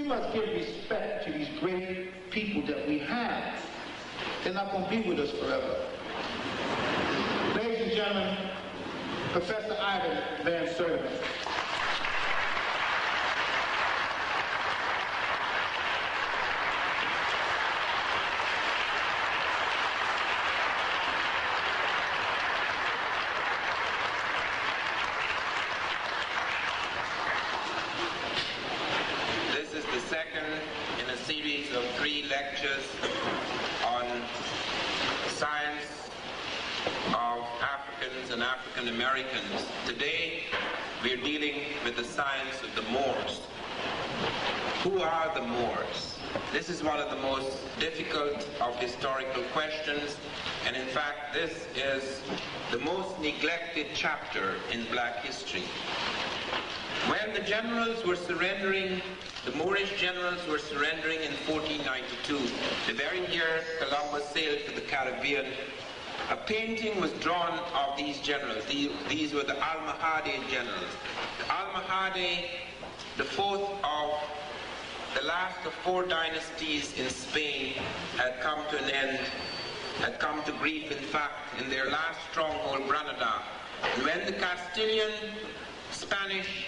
must give respect to these great people that we have. They're not going to be with us forever. Ladies and gentlemen, Professor Ivan Van Sertima. Americans. Today, we're dealing with the science of the Moors. Who are the Moors? This is one of the most difficult of historical questions, and in fact, this is the most neglected chapter in black history. When the generals were surrendering, the Moorish generals were surrendering in 1492, the very year Columbus sailed to the Caribbean. A painting was drawn of these generals. These were the Almohade generals. The Almohade, the fourth of the last of four dynasties in Spain, had come to an end, had come to grief, in fact, in their last stronghold, Granada. And when the Castilian Spanish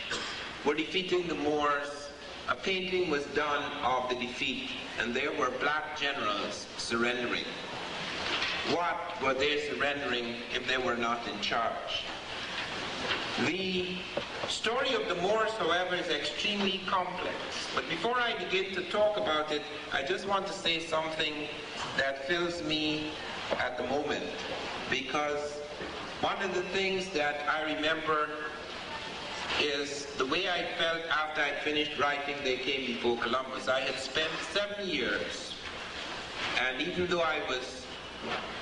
were defeating the Moors, a painting was done of the defeat, and there were black generals surrendering. What were they surrendering if they were not in charge? The story of the Moors, however, is extremely complex. But before I begin to talk about it, I just want to say something that fills me at the moment. Because one of the things that I remember is the way I felt after I finished writing They Came Before Columbus. I had spent 7 years, and even though I was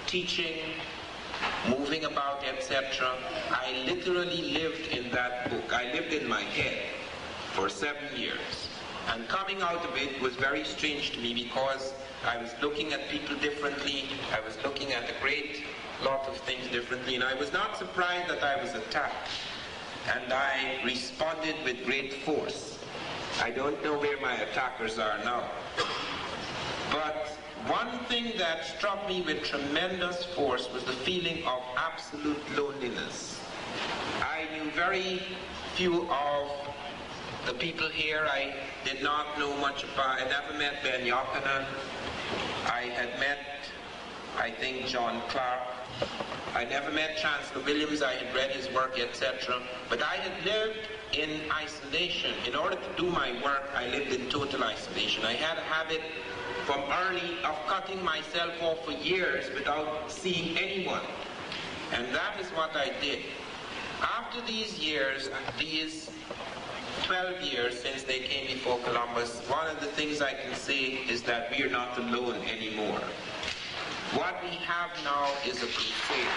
teaching, moving about, etc., I literally lived in that book. I lived in my head for 7 years. And coming out of it was very strange to me because I was looking at people differently, I was looking at a great lot of things differently, and I was not surprised that I was attacked. And I responded with great force. I don't know where my attackers are now. But one thing that struck me with tremendous force was the feeling of absolute loneliness. I knew very few of the people here. I did not know much about. I never met Ben Yochanan. I had met, I think, John Clark. I never met Chancellor Williams. I had read his work, etc. But I had lived in isolation. In order to do my work, I lived in total isolation. I had a habit from early of cutting myself off for years without seeing anyone. And that is what I did. After these years, these 12 years since They Came Before Columbus, one of the things I can say is that we are not alone anymore. What we have now is a crusade.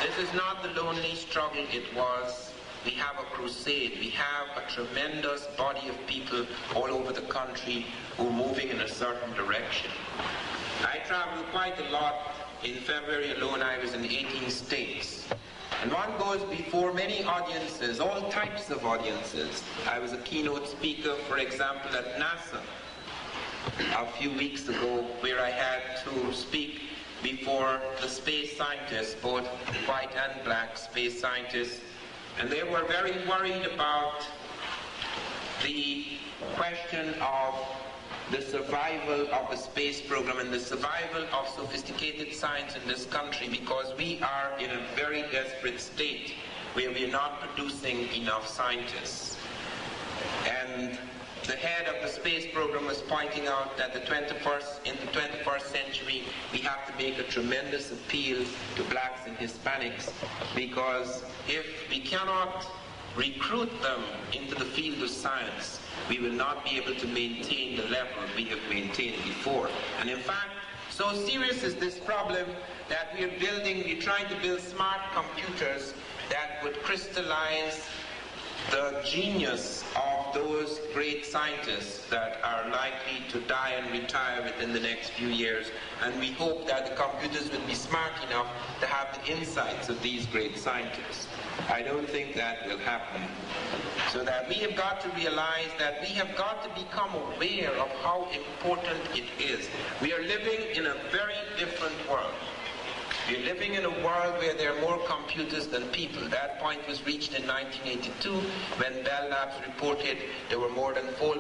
This is not the lonely struggle it was. We have a crusade. We have a tremendous body of people all over the country who are moving in a certain direction. I traveled quite a lot. In February alone, I was in 18 states. And one goes before many audiences, all types of audiences. I was a keynote speaker, for example, at NASA a few weeks ago, where I had to speak before the space scientists, both white and black space scientists. And they were very worried about the question of the survival of the space program and the survival of sophisticated science in this country, because we are in a very desperate state where we are not producing enough scientists. And the head of the space program was pointing out that in the 21st century, we have to make a tremendous appeal to blacks and Hispanics, because if we cannot recruit them into the field of science, we will not be able to maintain the level we have maintained before. And in fact, so serious is this problem that we're trying to build smart computers that would crystallize the genius of those great scientists that are likely to die and retire within the next few years. And we hope that the computers will be smart enough to have the insights of these great scientists. I don't think that will happen. So that we have got to realize that we have got to become aware of how important it is. We are living in a very different world. We are living in a world where there are more computers than people. That point was reached in 1982 when Bell Labs reported there were more than 4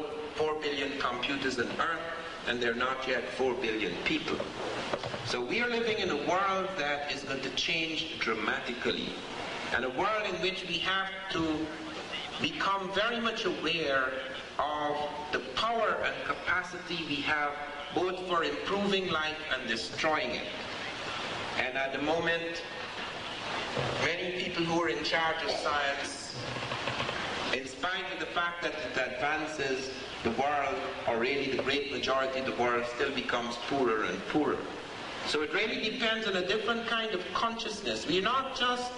billion computers on Earth, and there are not yet 4 billion people. So we are living in a world that is going to change dramatically, and a world in which we have to become very much aware of the power and capacity we have both for improving life and destroying it. And at the moment, many people who are in charge of science, in spite of the fact that it advances the world, or really the great majority of the world, still becomes poorer and poorer. So it really depends on a different kind of consciousness. We are not just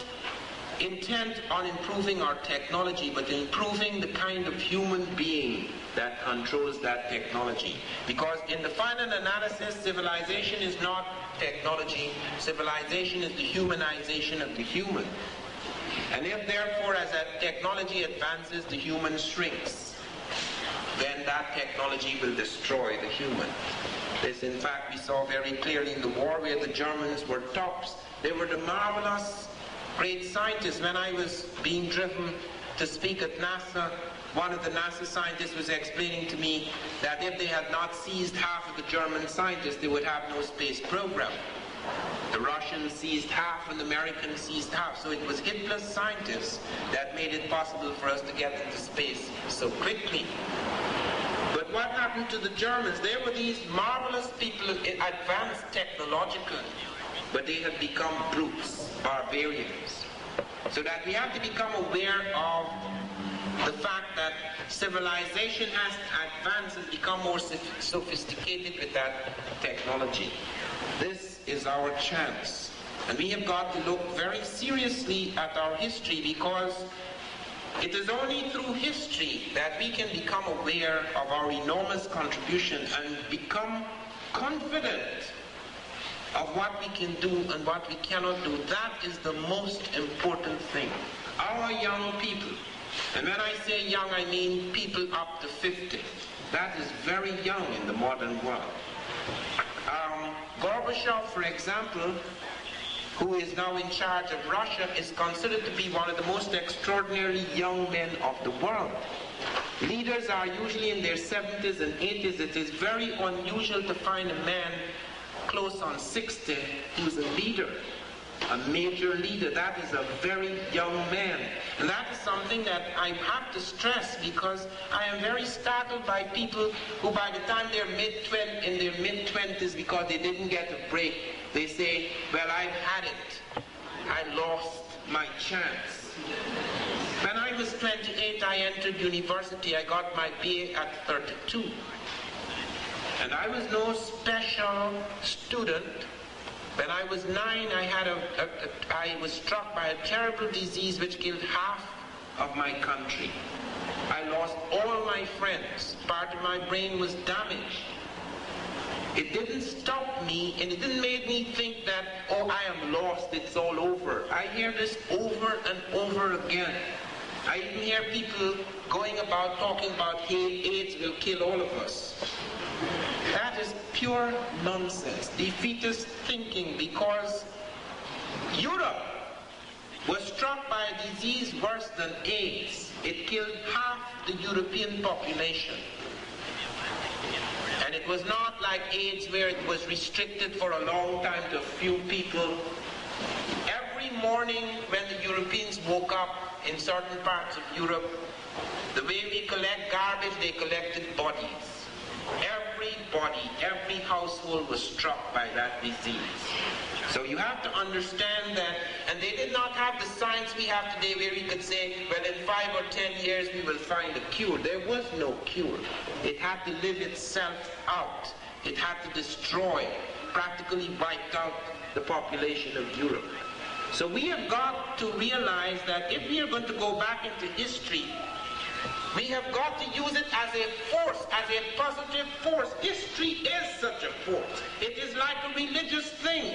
intent on improving our technology, but improving the kind of human being that controls that technology. Because in the final analysis, civilization is not technology. Civilization is the humanization of the human. And if therefore, as that technology advances, the human shrinks, then that technology will destroy the human. This, in fact, we saw very clearly in the war where the Germans were tops. They were the marvelous great scientists. When I was being driven to speak at NASA, one of the NASA scientists was explaining to me that if they had not seized half of the German scientists, they would have no space program. The Russians seized half and the Americans seized half. So it was Hitler's scientists that made it possible for us to get into space so quickly. But what happened to the Germans? They were these marvelous people, advanced technologically, but they had become brutes, barbarians. So that we have to become aware of the fact that civilization has advanced and become more sophisticated with that technology. This is our chance. And we have got to look very seriously at our history, because it is only through history that we can become aware of our enormous contribution and become confident of what we can do and what we cannot do. That is the most important thing. Our young people, and when I say young, I mean people up to 50. That is very young in the modern world. Gorbachev, for example, who is now in charge of Russia, is considered to be one of the most extraordinarily young men of the world. Leaders are usually in their 70s and 80s. It is very unusual to find a man close on 60 who's a leader, a major leader. That is a very young man. And that is something that I have to stress, because I am very startled by people who by the time they're in their mid-20s, because they didn't get a break, they say, well, I've had it. I lost my chance. When I was 28, I entered university. I got my BA at 32. And I was no special student. When I was 9, I was struck by a terrible disease which killed half of my country. I lost all my friends. Part of my brain was damaged. It didn't stop me, and it didn't make me think that, oh, I am lost, it's all over. I hear this over and over again. I even hear people going about talking about, hey, AIDS will kill all of us. That is pure nonsense, defeatist thinking, because Europe was struck by a disease worse than AIDS. It killed half the European population. And it was not like AIDS where it was restricted for a long time to a few people. Every morning when the Europeans woke up in certain parts of Europe, the way we collect garbage, they collected bodies. Everybody, every household was struck by that disease. So you have to understand that, and they did not have the science we have today where we could say, well, in 5 or 10 years we will find a cure. There was no cure. It had to live itself out. It had to destroy, practically wiped out the population of Europe. So we have got to realize that if we are going to go back into history, we have got to use it as a force, as a positive force. History is such a force. It is like a religious thing.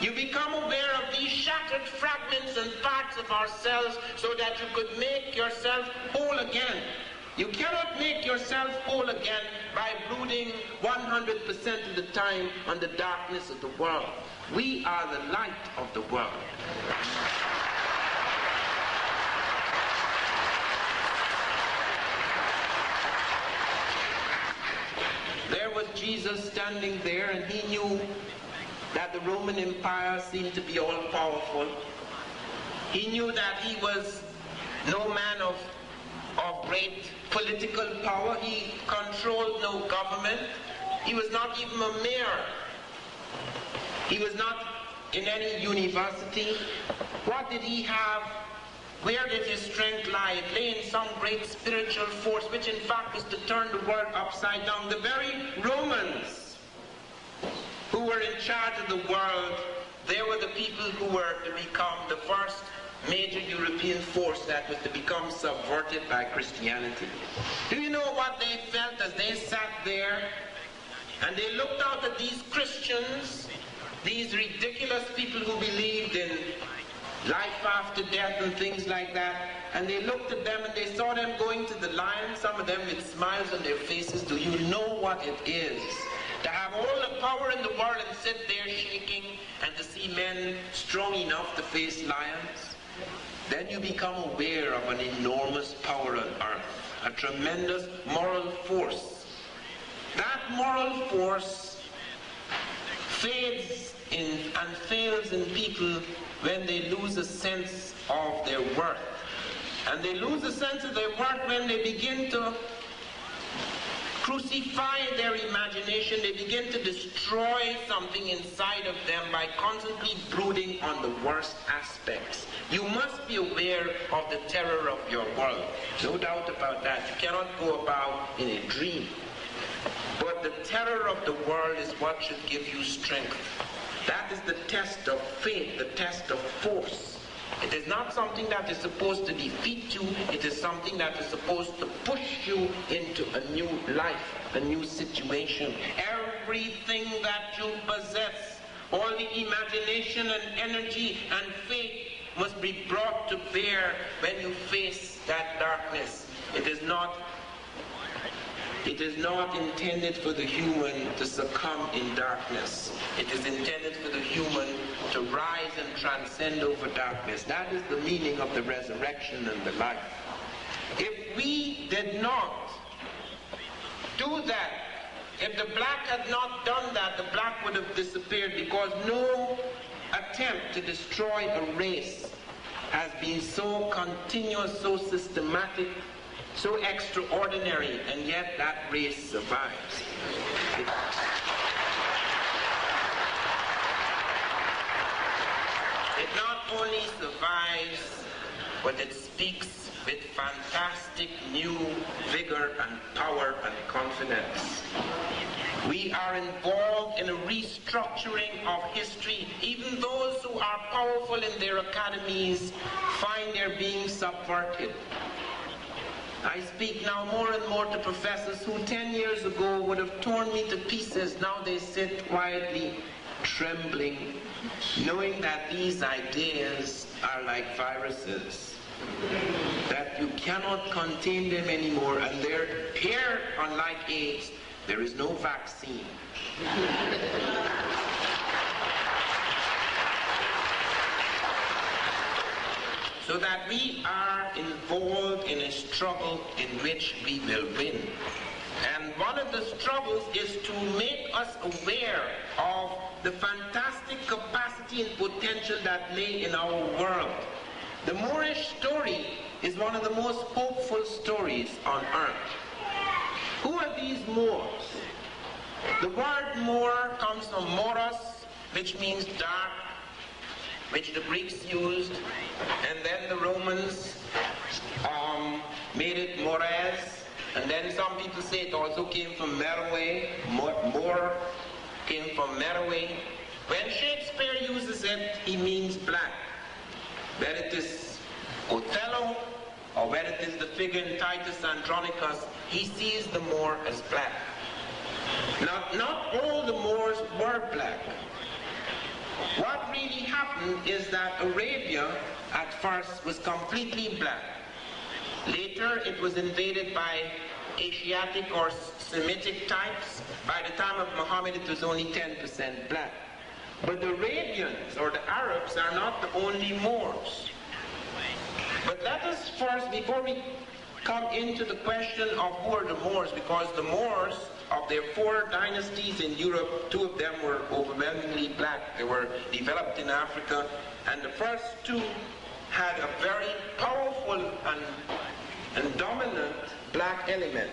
You become aware of these shattered fragments and parts of ourselves so that you could make yourself whole again. You cannot make yourself whole again by brooding 100% of the time on the darkness of the world. We are the light of the world. There was Jesus standing there, and he knew that the Roman Empire seemed to be all powerful. He knew that he was no man of great political power. He controlled no government. He was not even a mayor. He was not in any university. What did he have? Where did his strength lie? It lay in some great spiritual force, which in fact was to turn the world upside down. The very Romans who were in charge of the world, they were the people who were to become the first major European force that was to become subverted by Christianity. Do you know what they felt as they sat there and they looked out at these Christians, these ridiculous people who believed in life after death and things like that, and they looked at them and they saw them going to the lion, some of them with smiles on their faces. Do you know what it is to have all the power in the world and sit there shaking, and to see men strong enough to face lions? Then you become aware of an enormous power on earth, a tremendous moral force. That moral force fades in and fails in people when they lose a sense of their worth. And they lose a sense of their worth when they begin to crucify their imagination. They begin to destroy something inside of them by constantly brooding on the worst aspects. You must be aware of the terror of your world. No doubt about that. You cannot go about in a dream. But the terror of the world is what should give you strength. That is the test of faith, the test of force. It is not something that is supposed to defeat you. It is something that is supposed to push you into a new life, a new situation. Everything that you possess, all the imagination and energy and faith must be brought to bear when you face that darkness. It is not intended for the human to succumb in darkness. It is intended for the human to rise and transcend over darkness. That is the meaning of the resurrection and the life. If we did not do that, if the black had not done that, the black would have disappeared, because no attempt to destroy a race has been so continuous, so systematic, so extraordinary, and yet that race survives. It not only survives, but it speaks with fantastic new vigor and power and confidence. We are involved in a restructuring of history. Even those who are powerful in their academies find they're being subverted. I speak now more and more to professors who 10 years ago would have torn me to pieces. Now they sit quietly, trembling, knowing that these ideas are like viruses, that you cannot contain them anymore, and they're here, unlike AIDS, there is no vaccine. So that we are involved in a struggle in which we will win. And one of the struggles is to make us aware of the fantastic capacity and potential that lay in our world. The Moorish story is one of the most hopeful stories on earth. Who are these Moors? The word Moor comes from moros, which means dark, which the Greeks used, and then the Romans made it Mores, and then some people say it also came from Meroe. Moor came from Meroe. When Shakespeare uses it, he means black. Whether it is Othello, or whether it is the figure in Titus Andronicus, he sees the Moor as black. Not all the Moors were black. What really happened is that Arabia at first was completely black. Later it was invaded by Asiatic or Semitic types. By the time of Muhammad it was only 10% black. But the Arabians or the Arabs are not the only Moors. But let us first, before we come into the question of who are the Moors, because the Moors, of their 4 dynasties in Europe, 2 of them were overwhelmingly black. They were developed in Africa, and the first 2 had a very powerful and dominant black element.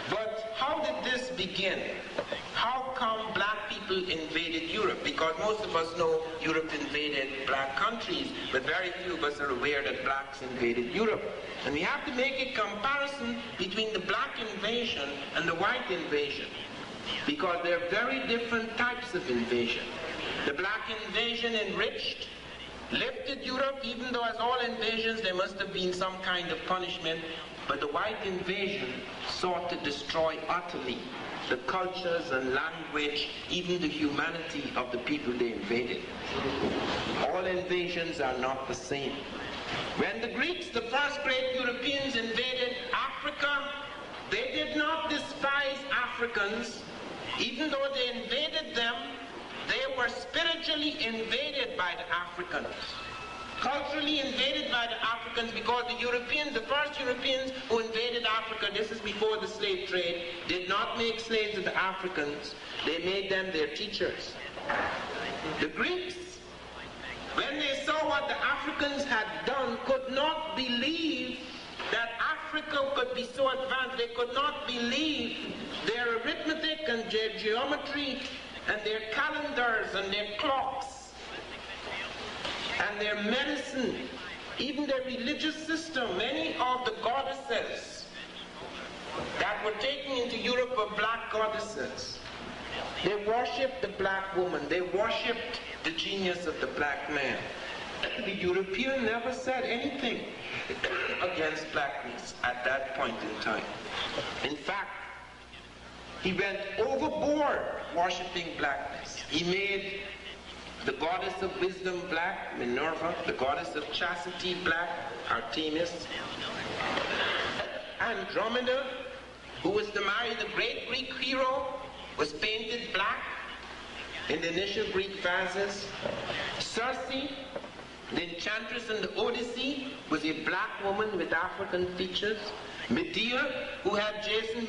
But how did this begin? How come black people invaded Europe? Because most of us know Europe invaded black countries, but very few of us are aware that blacks invaded Europe. And we have to make a comparison between the black invasion and the white invasion, because they're very different types of invasion. The black invasion enriched, lifted Europe, even though as all invasions there must have been some kind of punishment, but the white invasion sought to destroy utterly the cultures and language, even the humanity of the people they invaded. All invasions are not the same. When the Greeks, the first great Europeans, invaded Africa, they did not despise Africans. Even though they invaded them, they were spiritually invaded by the Africans. Culturally invaded by the Africans, because the Europeans, the first Europeans who invaded Africa, this is before the slave trade, did not make slaves of the Africans. They made them their teachers. The Greeks, when they saw what the Africans had done, could not believe that Africa could be so advanced. They could not believe their arithmetic and their geometry and their calendars and their clocks and their medicine, even their religious system. Many of the goddesses that were taken into Europe were black goddesses. They worshipped the black woman. They worshipped the genius of the black man. The European never said anything against blackness at that point in time. In fact, he went overboard worshipping blackness. He made the goddess of wisdom black, Minerva, the goddess of chastity black, Artemis. Andromeda, who was to marry the great Greek hero, was painted black in the initial Greek vases. Circe, the enchantress in the Odyssey, was a black woman with African features. Medea, who had Jason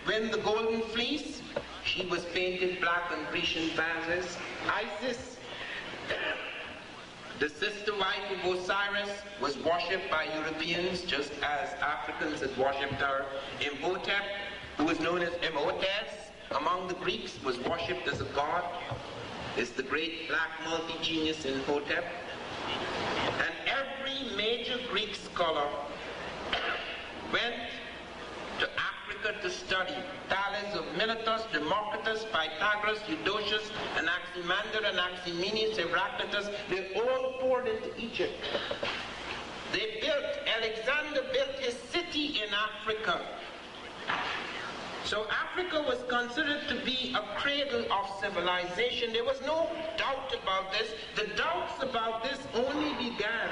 win the golden fleece, she was painted black in Grecian vases. Isis, the sister wife of Osiris, was worshipped by Europeans just as Africans had worshipped her. Imhotep, who was known as Imhotep among the Greeks, was worshipped as a god. It's the great black multi-genius Imhotep. And every major Greek scholar went to Africa to study. Thales of Miletus, Democritus, Pythagoras, Eudoxus, Anaximander, Anaximenes, Heraclitus, they all poured into Egypt. Alexander built his city in Africa. So Africa was considered to be a cradle of civilization. There was no doubt about this. The doubts about this only began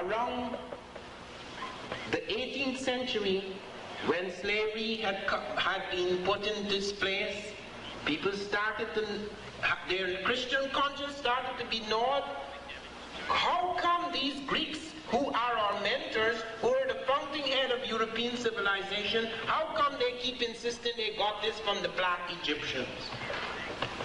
around the 18th century, when slavery had been put in this place. People started to, their Christian conscience started to be gnawed. How come these Greeks, who are our mentors, who are the fountainhead of European civilization, how come they keep insisting they got this from the black Egyptians?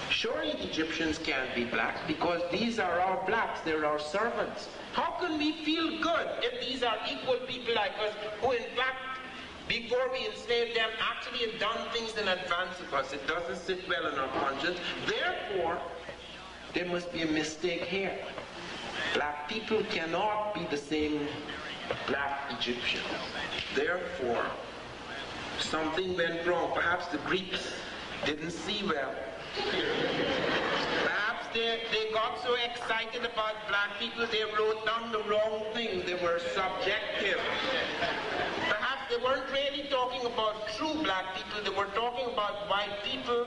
Surely the Egyptians can't be blacks, because these are our blacks, they're our servants. How can we feel good if these are equal people like us, who in fact, before we enslaved them, actually have done things in advance of us? It doesn't sit well in our conscience. Therefore, there must be a mistake here. Black people cannot be the same black Egyptians. Therefore, something went wrong. Perhaps the Greeks didn't see well. Perhaps they got so excited about black people, they wrote down the wrong things. They were subjective. Perhaps they weren't really talking about true black people. They were talking about white people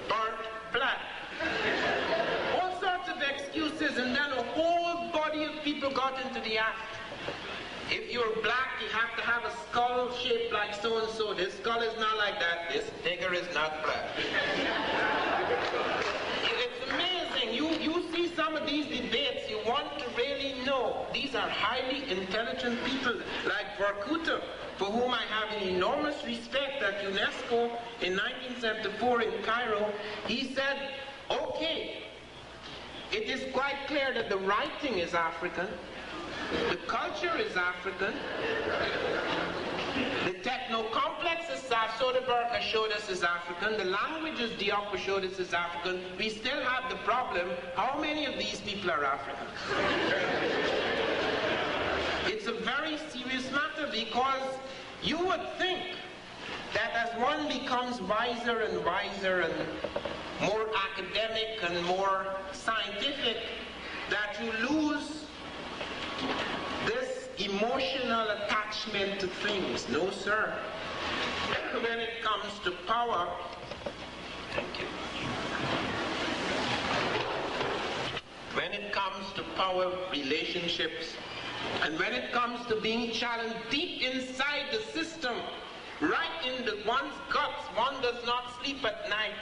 burnt black. All sorts of excuses, and then a whole body of people got into the act. If you're black, you have to have a skull shaped like so-and-so. This skull is not like that. This nigger is not black. It's amazing. You see some of these debates, you want to really know. These are highly intelligent people, like Vorkuta, for whom I have an enormous respect at UNESCO in 1974 in Cairo. He said, okay, it is quite clear that the writing is African, the culture is African, the techno-complexes Soderbergh has showed us is African, the languages Diop has showed us is African. We still have the problem, how many of these people are African? It's a very serious matter, because you would think that as one becomes wiser and wiser and more academic and more scientific, that you lose this emotional attachment to things. No, sir. When it comes to power, thank you. When it comes to power relationships, and when it comes to being challenged deep inside the system, right in one's guts, one does not sleep at night,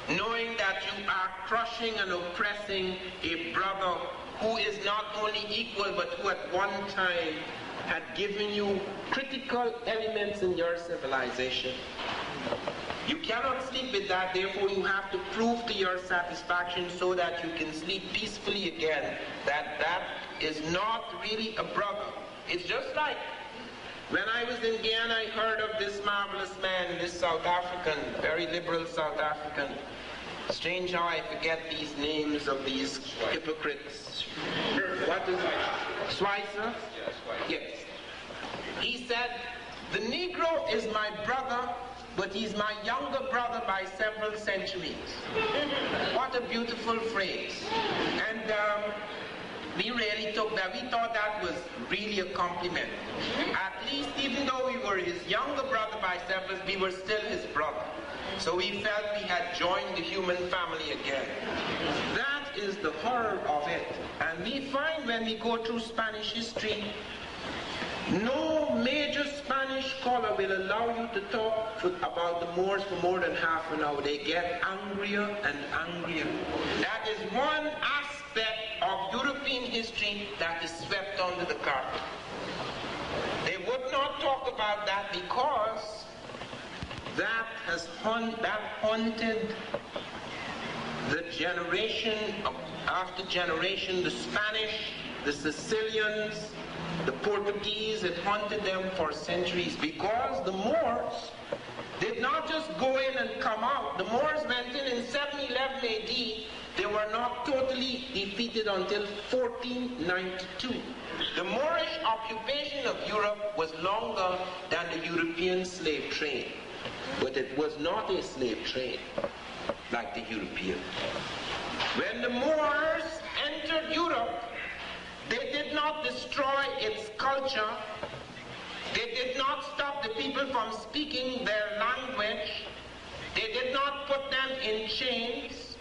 knowing that you are crushing and oppressing a brother who is not only equal, but who at one time had given you critical elements in your civilization. You cannot sleep with that, therefore you have to prove to your satisfaction so that you can sleep peacefully again that that is not really a brother. It's just like when I was in Guyana, I heard of this marvelous man, this South African, very liberal South African. Strange how I forget these names of these hypocrites. What is it? Schweitzer? Yes. He said, the Negro is my brother, but he's my younger brother by several centuries. What a beautiful phrase. And we really took that. We thought that was really a compliment. At least, even though we were his younger brother by several, we were still his brother. So we felt we had joined the human family again. That is the horror of it. And we find when we go through Spanish history, no major Spanish scholar will allow you to talk about the Moors for more than half an hour. They get angrier and angrier. That is one aspect of European history that is swept under the carpet. They would not talk about that because that has haunted the generation after generation, the Spanish, the Sicilians, the Portuguese. It haunted them for centuries because the Moors did not just go in and come out. The Moors went in 711 AD. They were not totally defeated until 1492. The Moorish occupation of Europe was longer than the European slave trade. But it was not a slave trade like the European. When the Moors entered Europe, they did not destroy its culture. They did not stop the people from speaking their language. They did not put them in chains.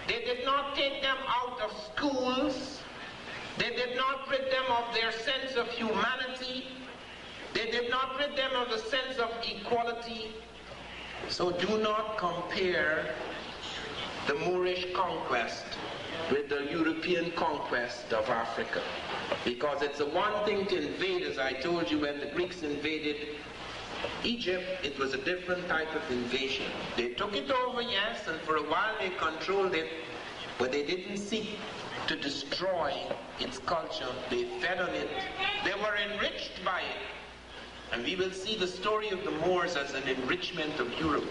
They did not take them out of schools. They did not rid them of their sense of humanity. They did not rid them of the sense of equality. So do not compare the Moorish conquest with the European conquest of Africa. Because it's the one thing to invade, as I told you, when the Greeks invaded Egypt, it was a different type of invasion. They took it over, yes, and for a while they controlled it, but they didn't seek to destroy its culture. They fed on it. They were enriched by it. And we will see the story of the Moors as an enrichment of Europe.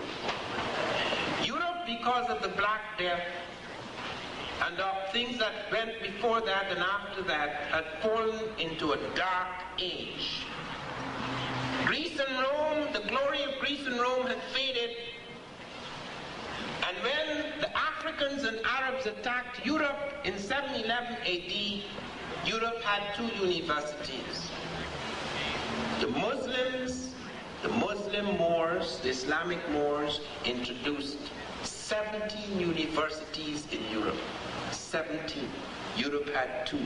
Europe, because of the Black Death, and of things that went before that and after that, had fallen into a dark age. Greece and Rome, the glory of Greece and Rome had faded. And when the Africans and Arabs attacked Europe in 711 AD, Europe had two universities. The Muslims, the Muslim Moors, the Islamic Moors, introduced 17 universities in Europe. 17. Europe had 2.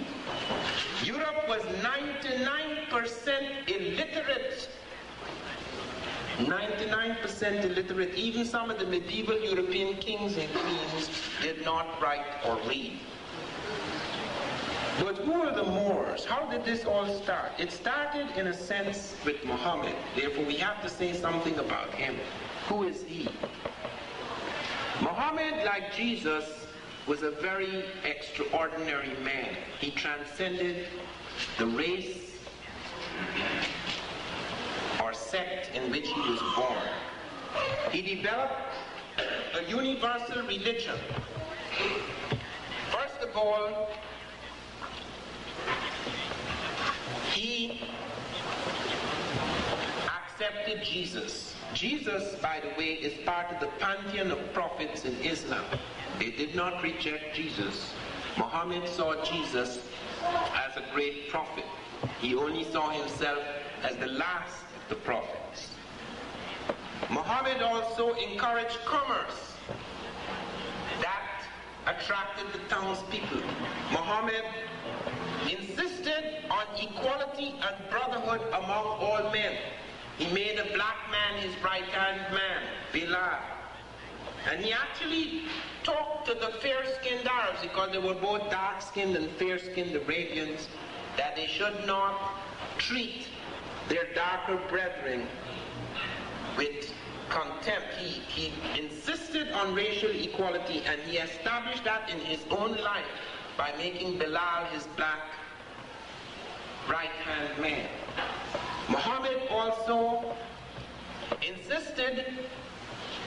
Europe was 99% illiterate. 99% illiterate. Even some of the medieval European kings and queens did not write or read. But who are the Moors? How did this all start? It started in a sense with Muhammad. Therefore we have to say something about him. Who is he? Muhammad, like Jesus, was a very extraordinary man. He transcended the race or sect in which he was born. He developed a universal religion. First of all, he accepted Jesus. Jesus, by the way, is part of the pantheon of prophets in Islam. They did not reject Jesus. Muhammad saw Jesus as a great prophet. He only saw himself as the last of the prophets. Muhammad also encouraged commerce. That attracted the townspeople. Muhammad insisted on equality and brotherhood among all men. He made a black man his right-hand man, Bilal. And he actually talked to the fair-skinned Arabs, because they were both dark-skinned and fair-skinned Arabians, that they should not treat their darker brethren with contempt. He insisted on racial equality, and he established that in his own life by making Bilal his black right-hand man. Muhammad also insisted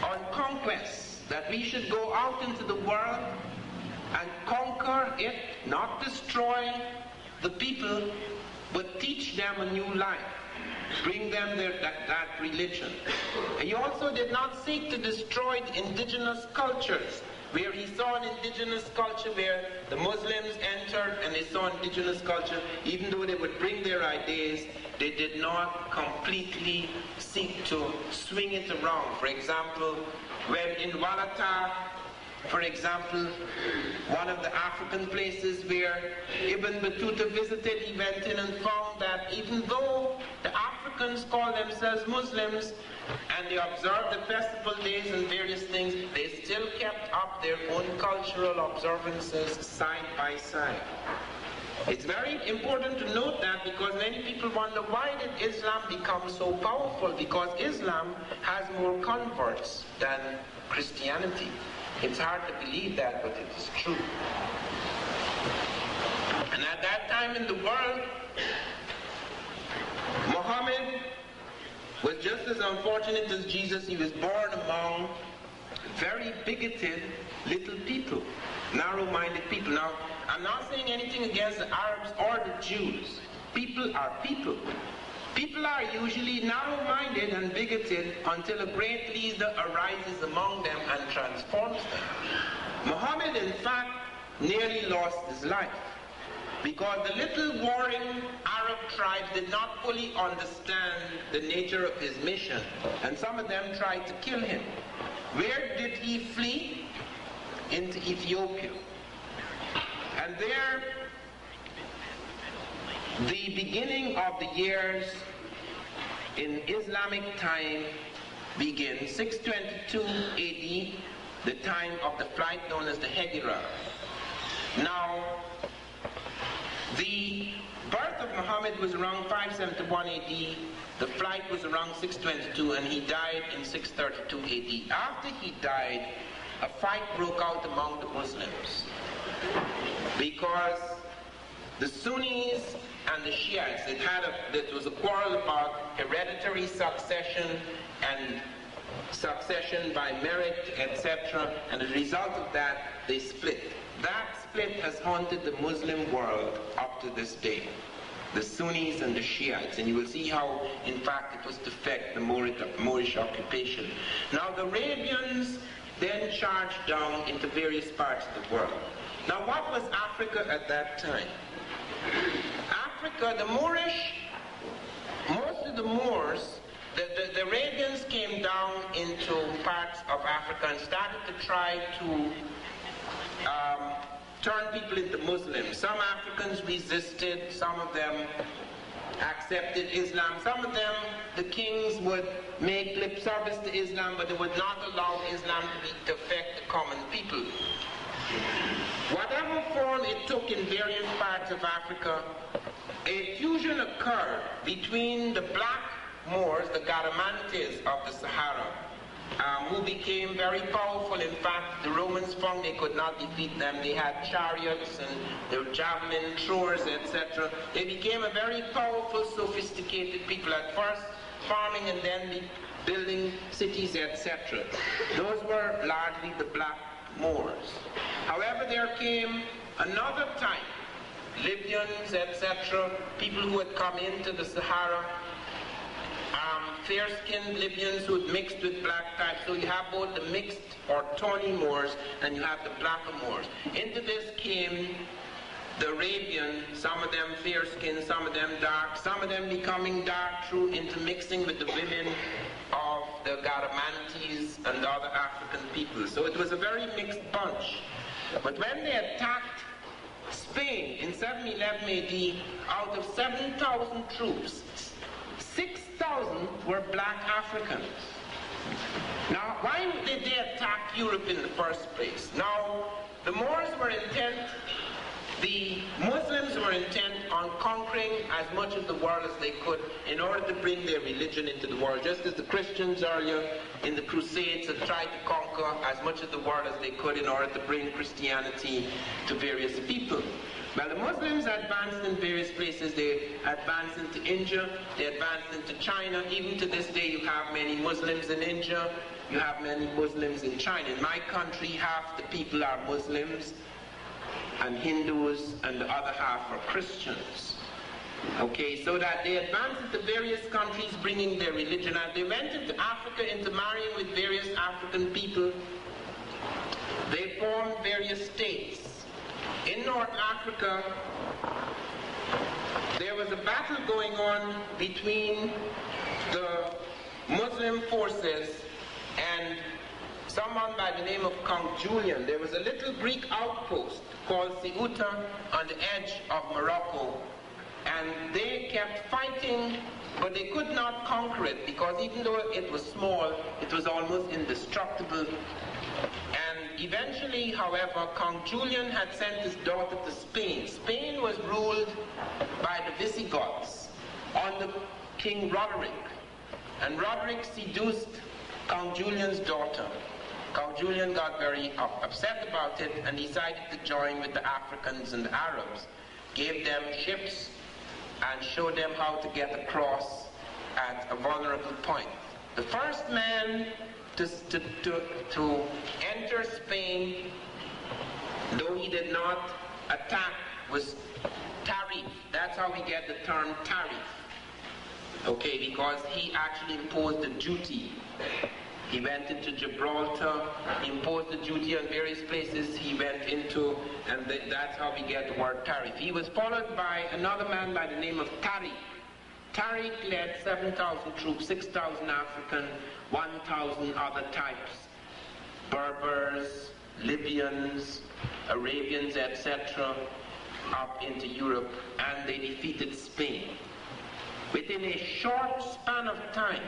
on conquest, that we should go out into the world and conquer it, not destroy the people, but teach them a new life, bring them that religion. He also did not seek to destroy the indigenous cultures, where he saw an indigenous culture where the Muslims entered and they saw indigenous culture. Even though they would bring their ideas, they did not completely seek to swing it around. For example, when in Walata, for example, one of the African places where Ibn Battuta visited, he went in and found that even though the Africans call themselves Muslims and they observe the festival days and various things, they still kept up their own cultural observances side by side. It's very important to note that, because many people wonder, why did Islam become so powerful? Because Islam has more converts than Christianity. It's hard to believe that, but it is true. And at that time in the world, Muhammad was just as unfortunate as Jesus. He was born among very bigoted little people, narrow-minded people. Now, I'm not saying anything against the Arabs or the Jews. People are people. People are usually narrow-minded and bigoted until a great leader arises among them and transforms them. Muhammad, in fact, nearly lost his life, because the little warring Arab tribes did not fully understand the nature of his mission, and some of them tried to kill him. Where did he flee? Into Ethiopia. And there, the beginning of the years in Islamic time begins. 622 AD, the time of the flight known as the Hegira. Now, the birth of Muhammad was around 571 AD, the flight was around 622, and he died in 632 AD. After he died, a fight broke out among the Muslims, because the Sunnis and the Shiites, it was a quarrel about hereditary succession and succession by merit, etc. And as a result of that, they split. That split has haunted the Muslim world up to this day. The Sunnis and the Shiites. And you will see how, in fact, it was to affect the Moorish occupation. Now, the Arabians then charged down into various parts of the world. Now, what was Africa at that time? Africa, the Moorish, most of the Moors, the Arabians came down into parts of Africa and started to try to turn people into Muslims. Some Africans resisted, some of them accepted Islam. Some of them, the kings would make lip service to Islam, but they would not allow Islam to affect the common people. Whatever form it took in various parts of Africa, a fusion occurred between the black Moors, the Garamantes of the Sahara, who became very powerful. In fact, the Romans found they could not defeat them. They had chariots and their javelin throwers, etc. They became a very powerful, sophisticated people, at first farming and then building cities, etc. Those were largely the black Moors. However, there came another time, Libyans, etc., people who had come into the Sahara, fair-skinned Libyans who had mixed with black types. So you have both the mixed or tawny Moors and you have the blacker Moors. Into this came the Arabian, some of them fair-skinned, some of them dark, some of them becoming dark through intermixing with the women of the Garamantes and the other African people. So it was a very mixed bunch. But when they attacked Spain in 711 AD, out of 7,000 troops, 6,000 were black Africans. Now, why did they attack Europe in the first place? Now, the Moors were intent, the Muslims were intent on conquering as much of the world as they could in order to bring their religion into the world, just as the Christians earlier in the Crusades had tried to conquer as much of the world as they could in order to bring Christianity to various people. Well, the Muslims advanced in various places. They advanced into India, they advanced into China. Even to this day, you have many Muslims in India, you have many Muslims in China. In my country, half the people are Muslims and Hindus, and the other half are Christians. Okay, so that they advanced into various countries bringing their religion, and they went into Africa into marrying with various African people. They formed various states. In North Africa, there was a battle going on between the Muslim forces and someone by the name of Count Julian. There was a little Greek outpost called Ceuta on the edge of Morocco, and they kept fighting, but they could not conquer it because even though it was small, it was almost indestructible. And eventually, however, Count Julian had sent his daughter to Spain. Spain was ruled by the Visigoths under King Roderick, and Roderick seduced Count Julian's daughter. Count Julian got very upset about it and decided to join with the Africans and the Arabs, gave them ships and showed them how to get across at a vulnerable point. The first man to enter Spain, though he did not attack, was Tarif. That's how we get the term Tarif. Okay, because he actually imposed a duty. He went into Gibraltar, he imposed the duty on various places he went into, and that's how we get the word Tarif. He was followed by another man by the name of Tariq. Tariq led 7,000 troops, 6,000 African, 1,000 other types, Berbers, Libyans, Arabians, etc., up into Europe, and they defeated Spain. Within a short span of time,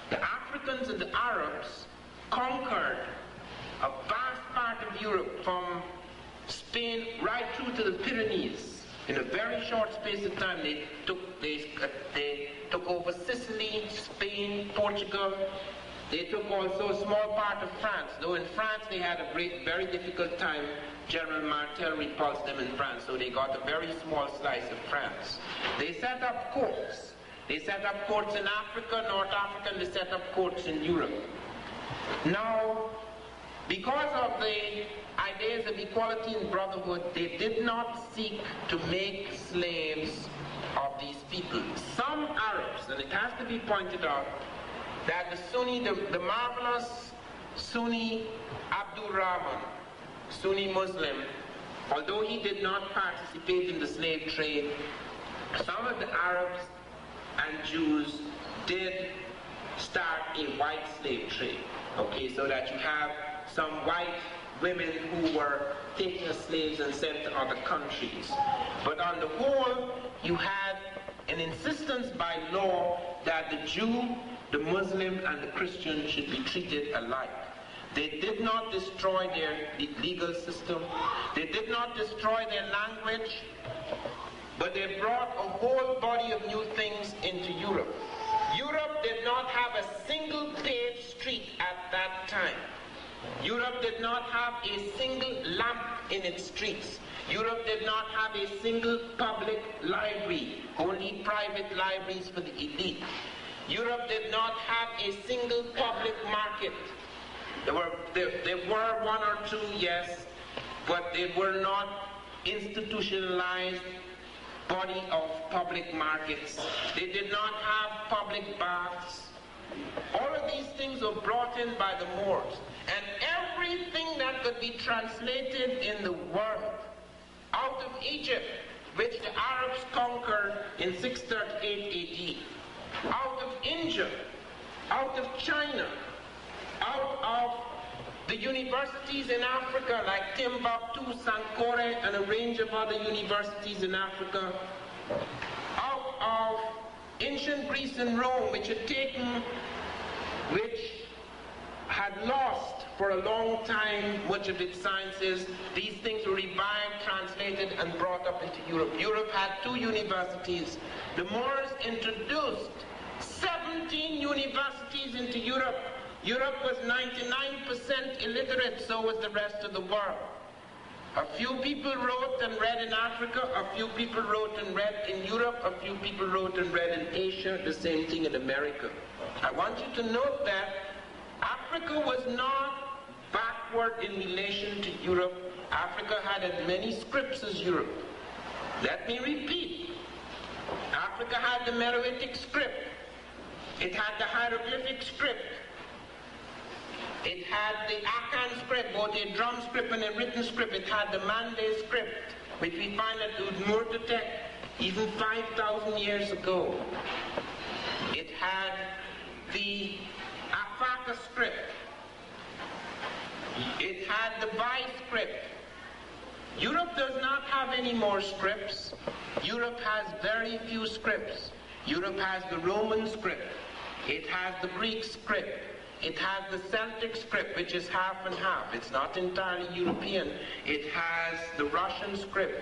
the Africans and the Arabs conquered a vast part of Europe from Spain right through to the Pyrenees. In a very short space of time, they took over Sicily, Spain, Portugal. They took also a small part of France, though in France they had a very difficult time. General Martel repulsed them in France, so they got a very small slice of France. They set up courts. They set up courts in Africa, North Africa, and they set up courts in Europe. Now, because of the ideas of equality and brotherhood, they did not seek to make slaves of these people. Some Arabs, and it has to be pointed out, that the marvelous Sunni Abdul Rahman, Sunni Muslim, although he did not participate in the slave trade, some of the Arabs and Jews did start a white slave trade. Okay, so that you have some white women who were taken as slaves and sent to other countries. But on the whole, you had an insistence by law that the Jew, the Muslim, and the Christian should be treated alike. They did not destroy their legal system. They did not destroy their language. But they brought a whole body of new things into Europe. Europe did not have a single paved street at that time. Europe did not have a single lamp in its streets. Europe did not have a single public library, only private libraries for the elite. Europe did not have a single public market. There were one or two, yes, but they were not institutionalized body of public markets. They did not have public baths. All of these things were brought in by the Moors. And everything that could be translated in the world out of Egypt, which the Arabs conquered in 638 AD, out of India, out of China, out of the universities in Africa like Timbuktu, Sankore, and a range of other universities in Africa, out of ancient Greece and Rome, which had lost for a long time much of its sciences. These things were revived, translated, and brought up into Europe. Europe had 2 universities. The Moors introduced 17 universities into Europe. Europe was 99% illiterate, so was the rest of the world. A few people wrote and read in Africa, a few people wrote and read in Europe, a few people wrote and read in Asia, the same thing in America. I want you to note that Africa was not backward in relation to Europe. Africa had as many scripts as Europe. Let me repeat. Africa had the Meroitic script. It had the hieroglyphic script. It had the Akan script, both a drum script and a written script. It had the Mande script, which we find at Udmurtetek even 5,000 years ago. It had the Afaka script. It had the Vai script. Europe does not have any more scripts. Europe has very few scripts. Europe has the Roman script. It has the Greek script. It has the Celtic script, which is half and half. It's not entirely European. It has the Russian script.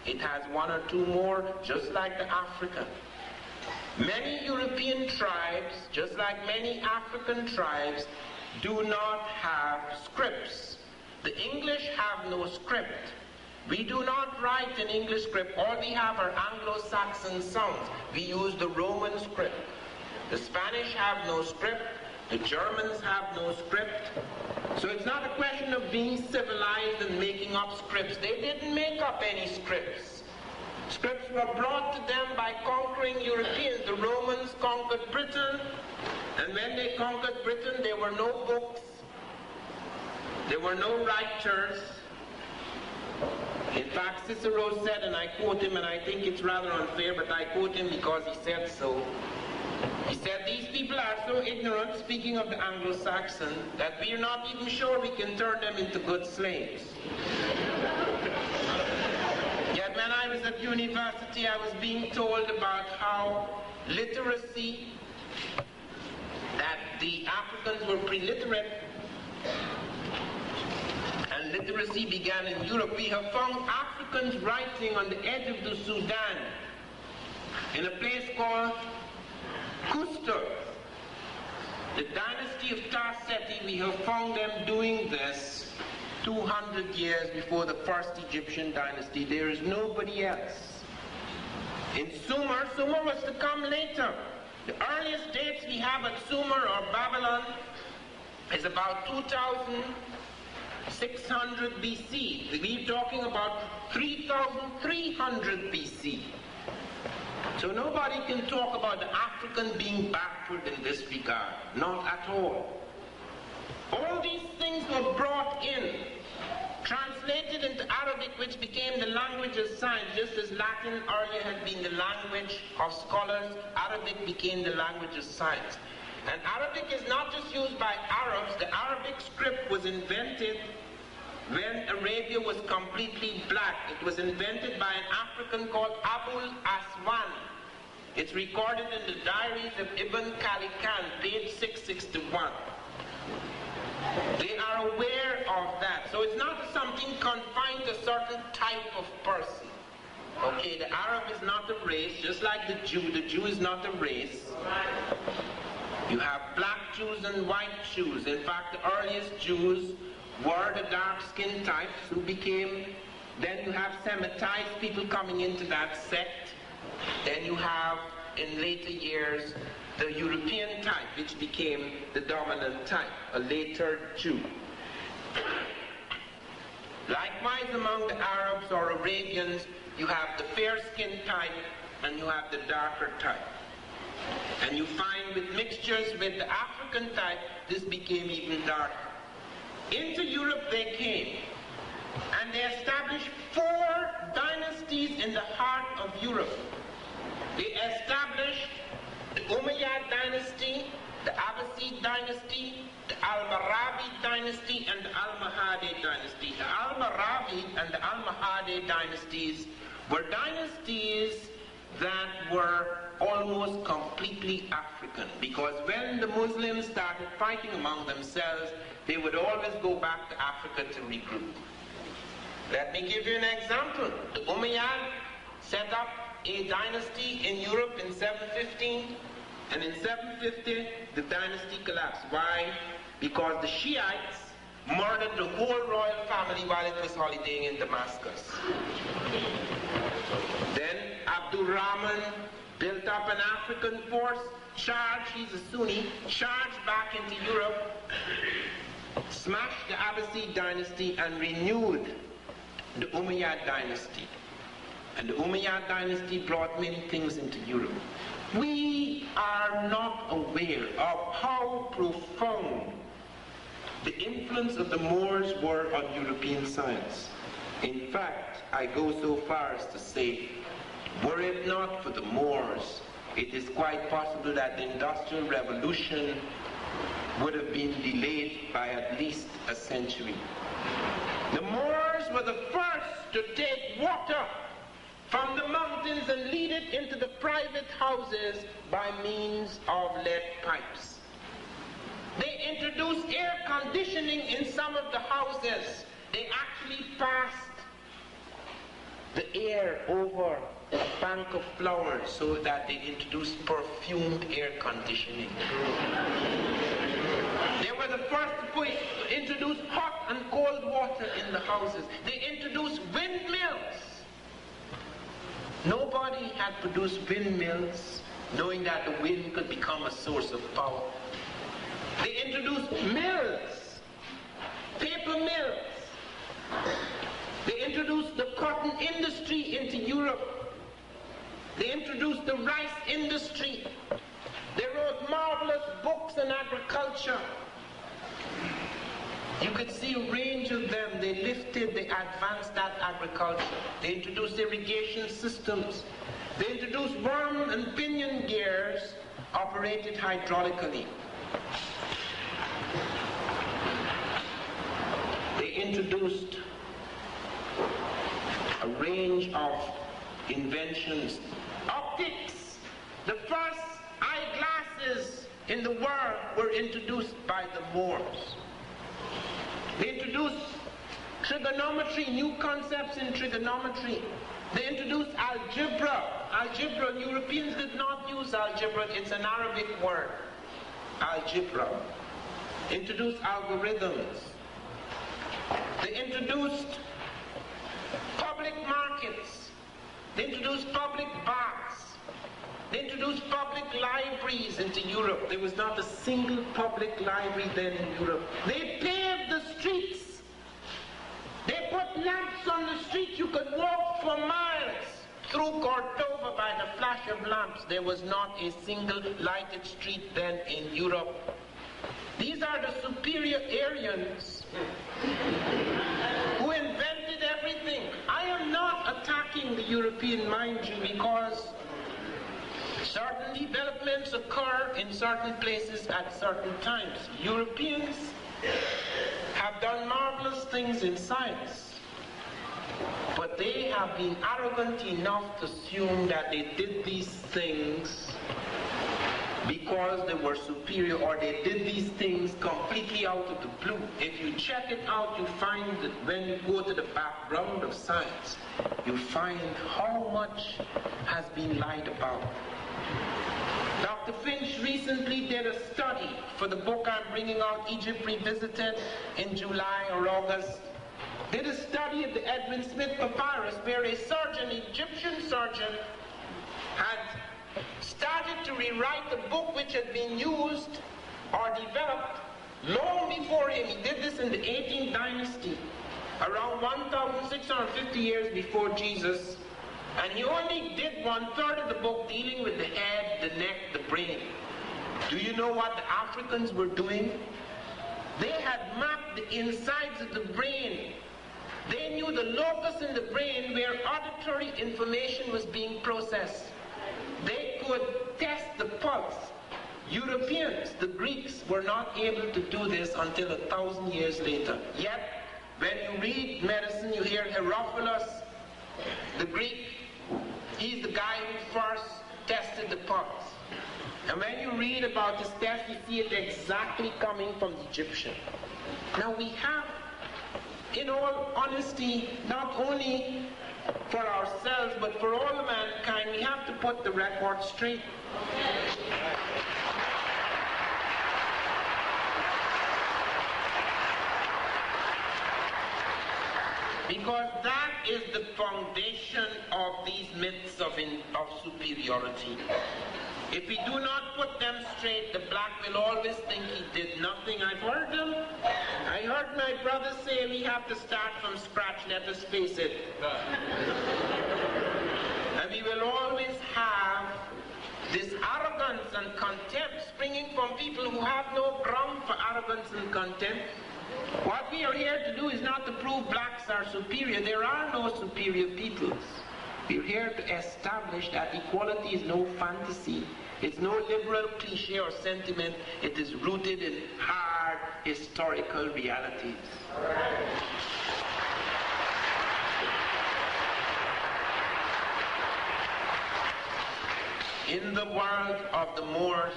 It has 1 or 2 more, just like the African. Many European tribes, just like many African tribes, do not have scripts. The English have no script. We do not write an English script. All we have are Anglo-Saxon sounds. We use the Roman script. The Spanish have no script. The Germans have no script. So it's not a question of being civilized and making up scripts. They didn't make up any scripts. Scripts were brought to them by conquering Europeans. The Romans conquered Britain, and when they conquered Britain, there were no books. There were no writers. In fact, Cicero said, and I quote him, and I think it's rather unfair, but I quote him because he said so. He said, these people are so ignorant, speaking of the Anglo-Saxon, that we are not even sure we can turn them into good slaves. Yet when I was at university, I was being told about how literacy, that the Africans were pre-literate, and literacy began in Europe. We have found Africans writing on the edge of the Sudan, in a place called Kuster. The dynasty of Tarseti, we have found them doing this 200 years before the first Egyptian dynasty. There is nobody else. In Sumer was to come later. The earliest dates we have at Sumer or Babylon is about 2600 BC. We're talking about 3300 BC. So nobody can talk about the African being backward in this regard. Not at all. All these things were brought in, translated into Arabic, which became the language of science. Just as Latin earlier had been the language of scholars, Arabic became the language of science. And Arabic is not just used by Arabs. The Arabic script was invented when Arabia was completely black. It was invented by an African called Abul Aswan. It's recorded in the diaries of Ibn Khalikan, page 661. They are aware of that. So it's not something confined to a certain type of person. Okay, the Arab is not a race, just like the Jew. The Jew is not a race. You have black Jews and white Jews. In fact, the earliest Jews were the dark-skinned types who became, then you have Semitized people coming into that sect. Then you have, in later years, the European type, which became the dominant type, a later Jew. Likewise, among the Arabs or Arabians, you have the fair-skinned type and you have the darker type. And you find with mixtures with the African type, this became even darker. Into Europe they came, and they established 4 dynasties in the heart of Europe. They established the Umayyad dynasty, the Abbasid dynasty, the Almoravid dynasty, and the Almohade dynasty. The Almoravid and the Almohade dynasties were dynasties that were almost completely African, because when the Muslims started fighting among themselves, they would always go back to Africa to regroup. Let me give you an example. The Umayyad set up a dynasty in Europe in 715, and in 750 the dynasty collapsed. Why? Because the Shiites murdered the whole royal family while it was holidaying in Damascus. Then Abdul Rahman built up an African force, charged, he's a Sunni, charged back into Europe, smashed the Abbasid dynasty and renewed the Umayyad dynasty. And the Umayyad dynasty brought many things into Europe. We are not aware of how profound the influence of the Moors were on European science. In fact, I go so far as to say, were it not for the Moors, it is quite possible that the Industrial Revolution would have been delayed by at least a century. The Moors were the first to take water from the mountains and lead it into the private houses by means of lead pipes. They introduced air conditioning in some of the houses. They actually passed the air over a bank of flowers so that they introduced perfumed air conditioning. They were the first to introduce hot and cold water in the houses. They introduced windmills. Nobody had produced windmills knowing that the wind could become a source of power. They introduced mills, paper mills. They introduced the cotton industry into Europe. They introduced the rice industry. They wrote marvelous books on agriculture. You could see a range of them. They lifted, they advanced that agriculture. They introduced irrigation systems. They introduced worm and pinion gears operated hydraulically. They introduced a range of inventions. Optics. The first eyeglasses in the world were introduced by the Moors. They introduced trigonometry, new concepts in trigonometry. They introduced algebra. Algebra, Europeans did not use algebra, it's an Arabic word. Algebra. Introduced algorithms. They introduced public markets. They introduced public baths. They introduced public libraries into Europe. There was not a single public library then in Europe. They paved the streets. They put lamps on the street. You could walk for miles through Cordova by the flash of lamps. There was not a single lighted street then in Europe. These are the superior Aryans who invented everything. I am not attacking the European, mind you, because Certain developments occur in certain places at certain times. Europeans have done marvelous things in science, but they have been arrogant enough to assume that they did these things because they were superior, or they did these things completely out of the blue. If you check it out, you find that when you go to the background of science, you find how much has been lied about. Dr. Finch recently did a study for the book I'm bringing out, Egypt Revisited, in July or August. Did a study of the Edwin Smith papyrus where a surgeon, Egyptian surgeon, had started to rewrite the book which had been used or developed long before him. He did this in the 18th dynasty, around 1,650 years before Jesus. And he only did 1/3 of the book dealing with the head, the neck, the brain. Do you know what the Africans were doing? They had mapped the insides of the brain. They knew the locus in the brain where auditory information was being processed. They could test the pulse. Europeans, the Greeks, were not able to do this until 1,000 years later. Yet, when you read medicine, you hear Herophilus, the Greek. He's the guy who first tested the pulse. And when you read about this test, you see it exactly coming from the Egyptian. Now we have, in all honesty, not only for ourselves, but for all of mankind, we have to put the record straight. Because that is the foundation of these myths of superiority. If we do not put them straight, the black will always think he did nothing. I heard my brother say we have to start from scratch, let us face it. And we will always have this arrogance and contempt springing from people who have no ground for arrogance and contempt. What we are here to do is not to prove blacks are superior. There are no superior peoples. We're here to establish that equality is no fantasy. It's no liberal cliche or sentiment. It is rooted in hard historical realities. In the world of the Moors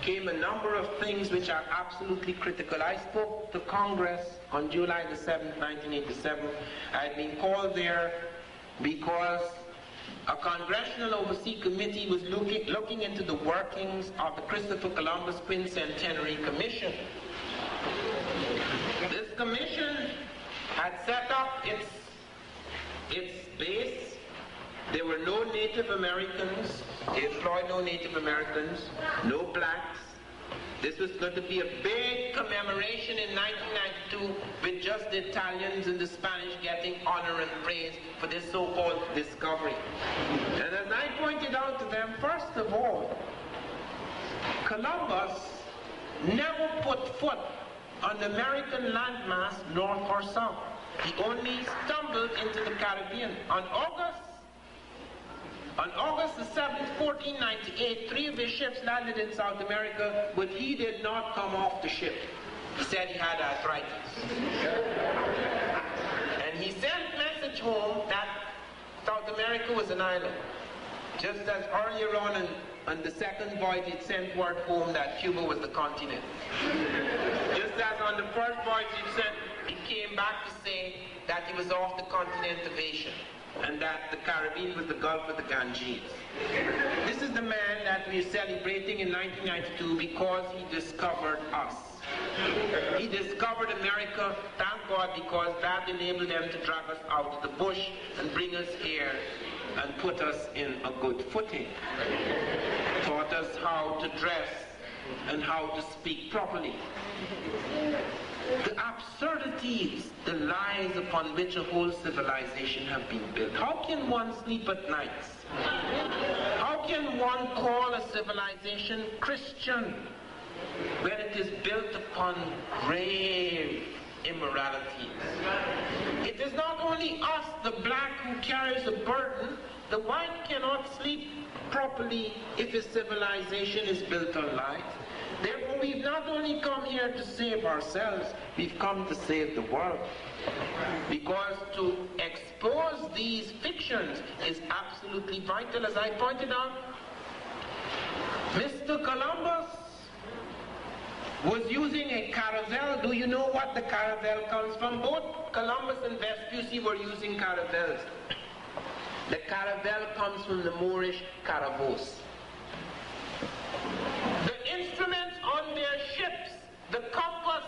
came a number of things which are absolutely critical. I spoke to Congress on July the 7th, 1987. I had been called there because a Congressional Overseas Committee was looking into the workings of the Christopher Columbus Quincentenary Commission. This commission had set up its base. There were no Native Americans. They employed no Native Americans, no blacks. This was going to be a big commemoration in 1992 with just the Italians and the Spanish getting honor and praise for this so-called discovery. And as I pointed out to them, first of all, Columbus never put foot on the American landmass north or south. He only stumbled into the Caribbean. On August the 7th, 1498, 3 of his ships landed in South America, but he did not come off the ship. He said he had arthritis. And he sent a message home that South America was an island. Just as earlier on the second voyage, he sent word home that Cuba was the continent. Just as on the first voyage he came back to say that he was off the continent of Asia, and that the Caribbean was the Gulf of the Ganges. This is the man that we're celebrating in 1992 because he discovered us. He discovered America, thank God, because that enabled them to drag us out of the bush and bring us here and put us in a good footing. Taught us how to dress and how to speak properly. The absurdities, the lies upon which a whole civilization have been built. How can one sleep at night? How can one call a civilization Christian when it is built upon grave immorality? It is not only us, the black, who carries a burden. The white cannot sleep properly if his civilization is built on lies. Therefore, we've not only come here to save ourselves, we've come to save the world. Because to expose these fictions is absolutely vital. As I pointed out, Mr. Columbus was using a caravel. Do you know what the caravel comes from? Both Columbus and Vespucci were using caravels. The caravel comes from the Moorish caravos. The instruments on their ships, the compass,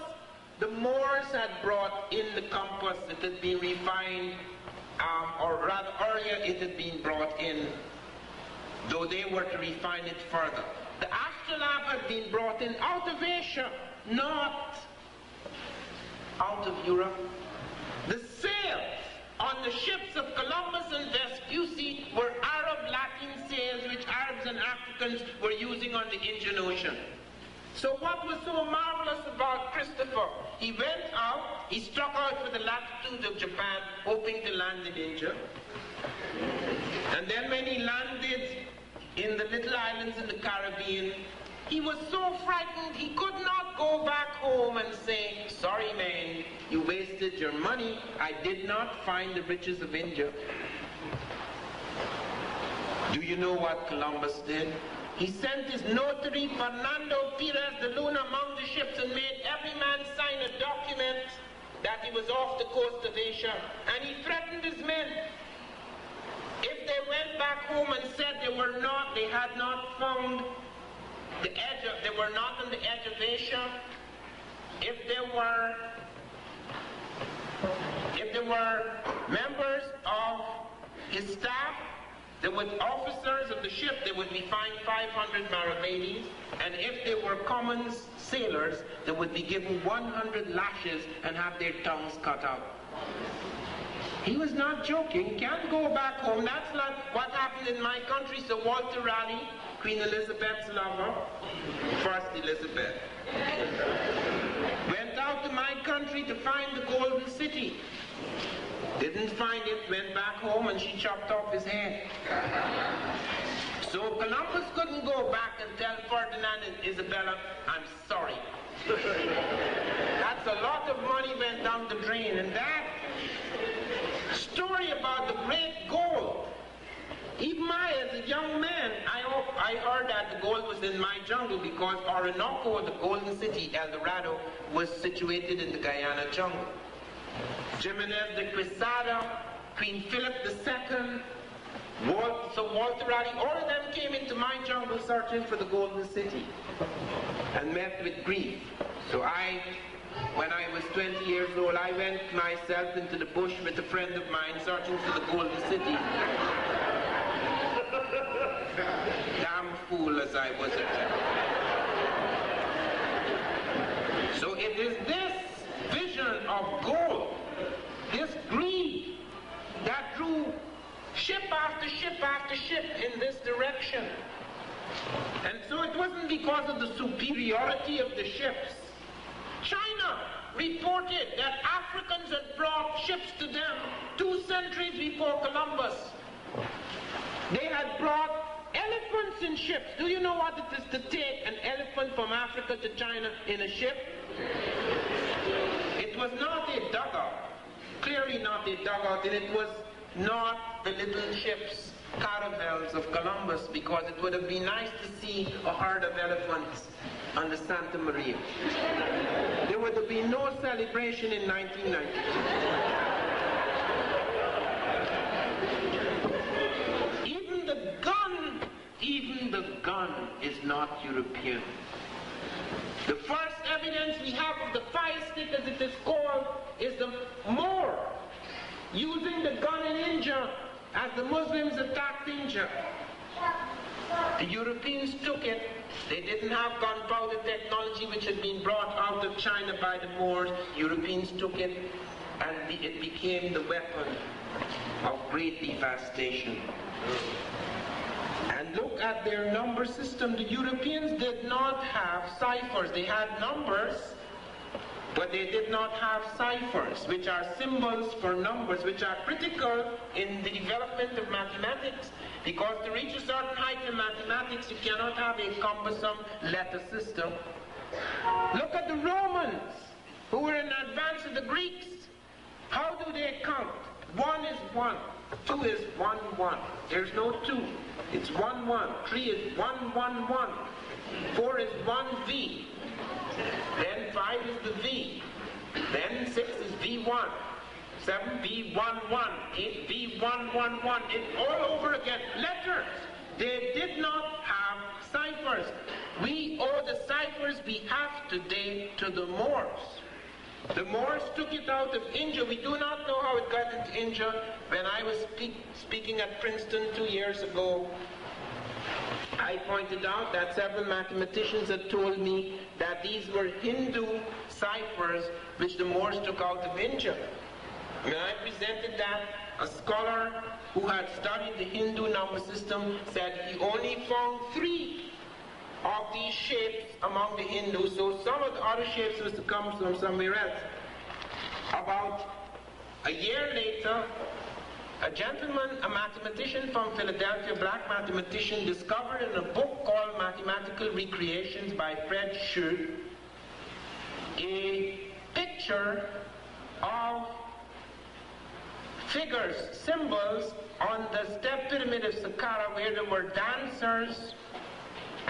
the Moors had brought in the compass. It had been refined, or rather earlier it had been brought in, though they were to refine it further. The astrolabe had been brought in out of Asia, not out of Europe. The sails on the ships of Columbus and Vespucci were Arab Latin sails which Arabs and Africans were using on the Indian Ocean. So what was so marvelous about Christopher? He went out, he struck out for the latitude of Japan, hoping to land in India. And then when he landed in the little islands in the Caribbean, he was so frightened he could not go back home and say, sorry man, you wasted your money. I did not find the riches of India. Do you know what Columbus did? He sent his notary, Fernando Perez de Luna, among the ships and made every man sign a document that he was off the coast of Asia. And he threatened his men. If they went back home and said they had not found the edge of, they were not on the edge of Asia, if there were members of his staff, there were officers of the ship, they would be fined 500 maravedis, and if they were common sailors, they would be given 100 lashes and have their tongues cut out. He was not joking. Can't go back home. That's like what happened in my country. So Walter Raleigh, Queen Elizabeth's lover, First Elizabeth, went out to my country to find the Golden City. Didn't find it, went back home, and she chopped off his head. So Columbus couldn't go back and tell Ferdinand and Isabella, I'm sorry. That's a lot of money went down the drain. And that story about the great gold, even I, as a young man, I heard that the gold was in my jungle because Orinoco, the Golden City, El Dorado, was situated in the Guyana jungle. Jimenez de Quesada, Queen Philip II, so Walter Raleigh, all of them came into my jungle searching for the Golden City and met with grief. So when I was 20 years old, I went myself into the bush with a friend of mine searching for the Golden City. Damn fool as I was at that. So it is this vision of gold, this greed, that drew ship after ship after ship in this direction. And so it wasn't because of the superiority of the ships. China reported that Africans had brought ships to them 2 centuries before Columbus. They had brought elephants in ships. Do you know what it is to take an elephant from Africa to China in a ship? It was not a dugout, clearly not a dugout, and it was not the little ships, caravels of Columbus, because it would have been nice to see a herd of elephants on the Santa Maria. There would have been no celebration in 1992. Even the gun is not European. The first evidence we have of the fire stick, as it is called, is the Moor using the gun in India as the Muslims attacked India. The Europeans took it. They didn't have gunpowder technology which had been brought out of China by the Moors. Europeans took it and it became the weapon of great devastation. And look at their number system. The Europeans did not have ciphers. They had numbers, but they did not have ciphers, which are symbols for numbers, which are critical in the development of mathematics. Because to reach a certain height in mathematics, you cannot have a cumbersome letter system. Look at the Romans, who were in advance of the Greeks. How do they count? 1 is 1, 2 is 1, 1. There's no 2. It's 1, 1. 3 is 1, 1, 1. 4 is 1 V. Then 5 is the V. Then 6 is V1. 7 V1, 1. 8 V1, 1, 1. It's all over again. Letters. They did not have ciphers. We owe the ciphers we have today to the Moors. The Moors took it out of India. We do not know how it got into India. When I was speaking at Princeton 2 years ago, I pointed out that several mathematicians had told me that these were Hindu ciphers which the Moors took out of India. When I presented that, a scholar who had studied the Hindu number system said he only found 3 of these shapes among the Hindus, so some of the other shapes must have come from somewhere else. About a year later, a gentleman, a mathematician from Philadelphia, black mathematician, discovered in a book called Mathematical Recreations by Fred Schur a picture of figures, symbols on the step pyramid of Saqqara, where there were dancers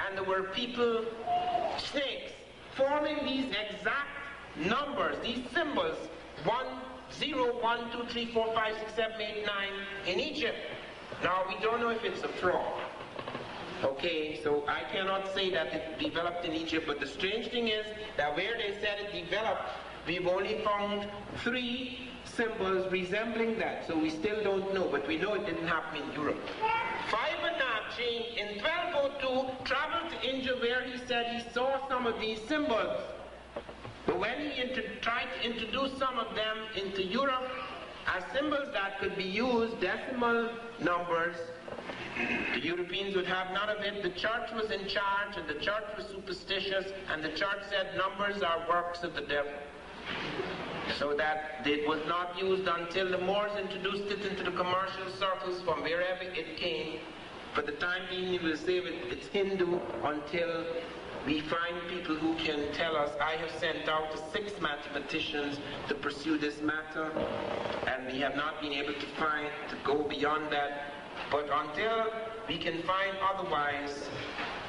and there were people, snakes, forming these exact numbers, these symbols, 1, 0, 1, 2, 3, 4, 5, 6, 7, 8, 9 in Egypt. Now we don't know if it's a fraud. Okay, so I cannot say that it developed in Egypt, but the strange thing is that where they said it developed, we've only found 3 symbols resembling that, so we still don't know, but we know it didn't happen in Europe. Fibonacci in 1202 traveled to India, where he said he saw some of these symbols. But when he tried to introduce some of them into Europe as symbols that could be used, decimal numbers, the Europeans would have none of it. The church was in charge, and the church was superstitious, and the church said numbers are works of the devil. So that it was not used until the Moors introduced it into the commercial circles from wherever it came. For the time being, we will say it's Hindu until we find people who can tell us. I have sent out 6 mathematicians to pursue this matter, and we have not been able to go beyond that. But until we can find otherwise,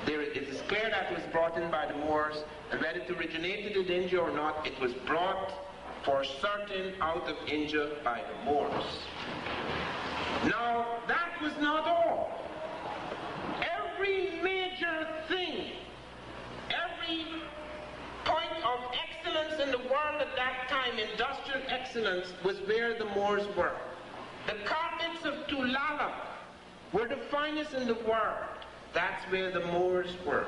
it is clear that it was brought in by the Moors, and whether it originated in India or not, it was brought for certain out of India by the Moors. Now, that was not all. Every major thing, every point of excellence in the world at that time, industrial excellence, was where the Moors were. The carpets of Tulala were the finest in the world. That's where the Moors were.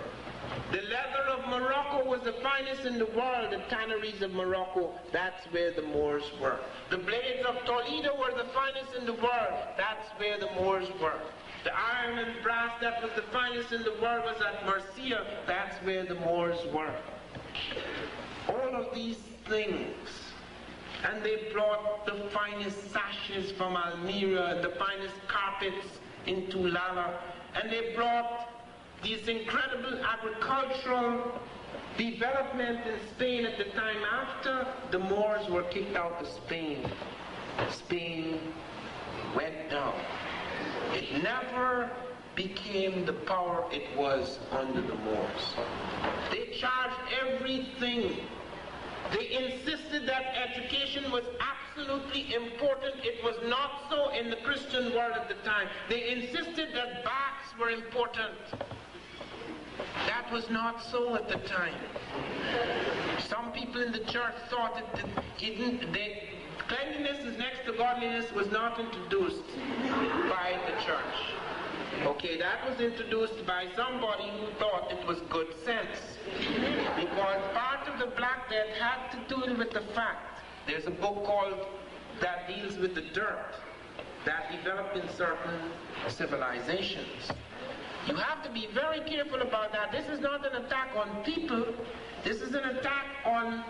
The leather of Morocco was the finest in the world, the tanneries of Morocco. That's where the Moors were. The blades of Toledo were the finest in the world. That's where the Moors were. The iron and brass that was the finest in the world was at Murcia. That's where the Moors were. All of these things. And they brought the finest sashes from Almeria, the finest carpets in Tulala. And they brought this incredible agricultural development in Spain at the time after the Moors were kicked out of Spain. Spain went down. It never became the power it was under the Moors. They charged everything. They insisted that education was absolutely important. It was not so in the Christian world at the time. They insisted that baths were important. That was not so at the time. Some people in the church thought that cleanliness is next to godliness was not introduced by the church. Okay, that was introduced by somebody who thought it was good sense. Because part of the Black Death had to do with the fact. There's a book called that deals with the dirt that developed in certain civilizations. You have to be very careful about that. This is not an attack on people. This is an attack on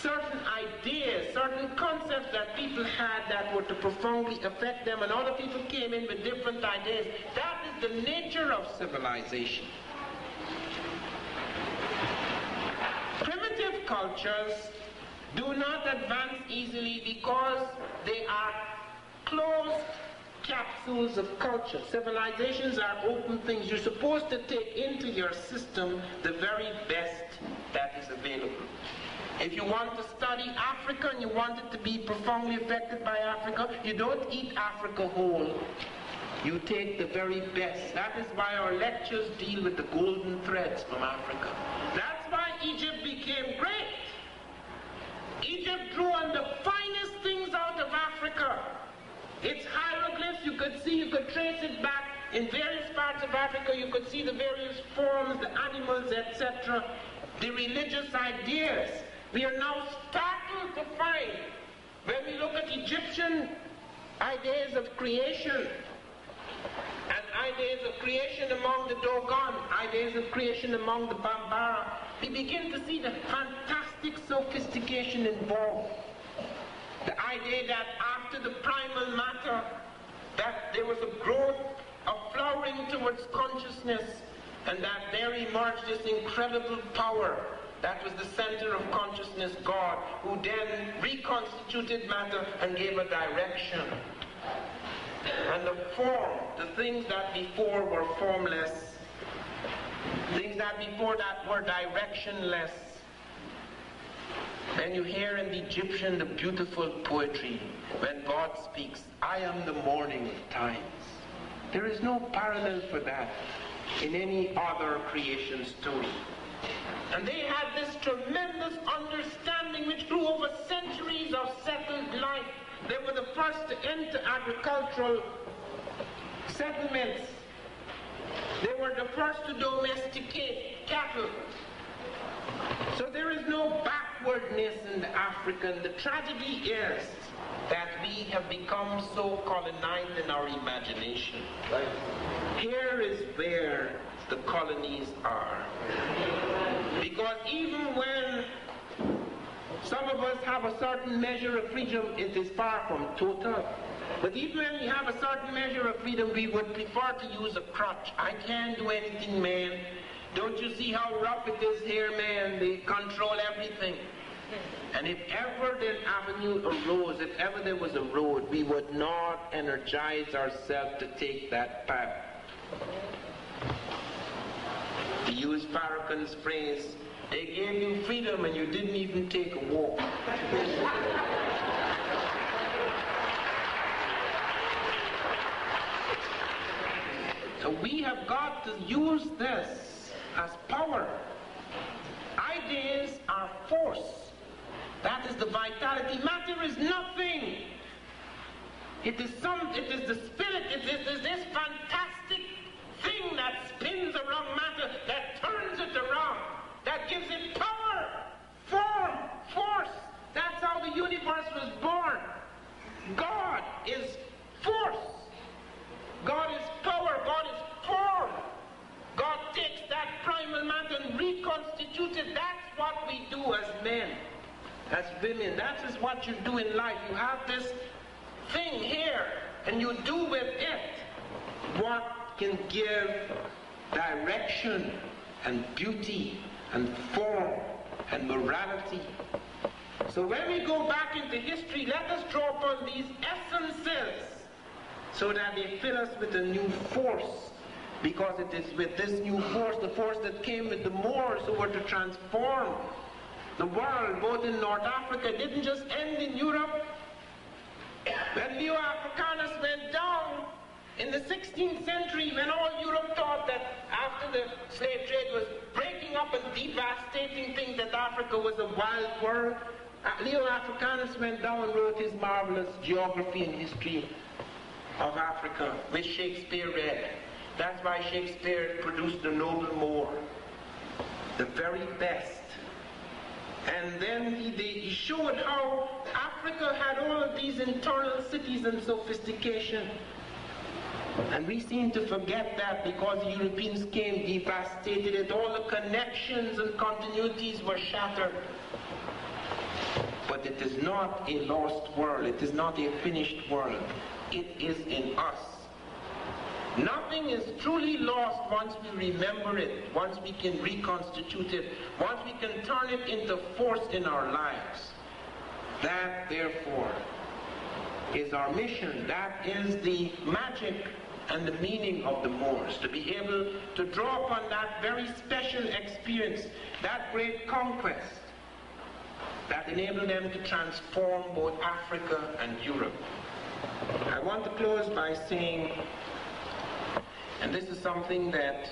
certain ideas, certain concepts that people had that were to profoundly affect them, and other people came in with different ideas. That is the nature of civilization. Primitive cultures do not advance easily because they are closed capsules of culture. Civilizations are open things. You're supposed to take into your system the very best that is available. If you want to study Africa and you want it to be profoundly affected by Africa, you don't eat Africa whole. You take the very best. That is why our lectures deal with the golden threads from Africa. That's why Egypt became great. Egypt drew on the finest things out of Africa. Its hieroglyphs, you could see, you could trace it back in various parts of Africa. You could see the various forms, the animals, etc., the religious ideas. We are now startled to find, when we look at Egyptian ideas of creation, and ideas of creation among the Dogon, ideas of creation among the Bambara, we begin to see the fantastic sophistication involved. The idea that after the primal matter, that there was a growth, a flowering towards consciousness, and that there emerged this incredible power that was the center of consciousness, God, who then reconstituted matter and gave a direction. And the form, the things that before were formless, things that before that were directionless. And you hear in the Egyptian the beautiful poetry when God speaks, I am the morning of times. There is no parallel for that in any other creation story. And they had this tremendous understanding which grew over centuries of settled life. They were the first to enter agricultural settlements. They were the first to domesticate cattle. So there is no backwardness in the African. The tragedy is that we have become so colonized in our imagination. Here is where the colonies are. Because even when some of us have a certain measure of freedom, it is far from total. But even when we have a certain measure of freedom, we would prefer to use a crutch. I can't do anything, man. Don't you see how rough it is here, man? They control everything. And if ever an avenue arose, if ever there was a road, we would not energize ourselves to take that path. To use Farrakhan's phrase, they gave you freedom and you didn't even take a walk. So we have got to use this as power. Ideas are force. That is the vitality. Matter is nothing. It is the spirit. It is this fantastic thing that spins around matter, that turns it around, that gives it power, form, force. That's how the universe was born. God is force. God is power. God is form. God takes that primal matter and reconstitutes it. That's what we do as men, as women. That is what you do in life. You have this thing here, and you do with it what can give direction and beauty and form and morality. So when we go back into history, let us draw upon these essences so that they fill us with a new force. Because it is with this new force, the force that came with the Moors who were to transform the world, both in North Africa. It didn't just end in Europe. When Leo Africanus went down in the 16th century, when all Europe thought that after the slave trade was breaking up and devastating things, that Africa was a wild world, Leo Africanus went down and wrote his marvelous geography and history of Africa, which Shakespeare read. That's why Shakespeare produced the noble Moor, the very best. And then he showed how Africa had all of these internal cities and sophistication. And we seem to forget that because the Europeans came, devastated it, all the connections and continuities were shattered. that it is not a lost world, it is not a finished world, it is in us. Nothing is truly lost once we remember it, once we can reconstitute it, once we can turn it into force in our lives. That, therefore, is our mission. That is the magic and the meaning of the Moors, to be able to draw upon that very special experience, that great conquest that enabled them to transform both Africa and Europe. I want to close by saying, and this is something that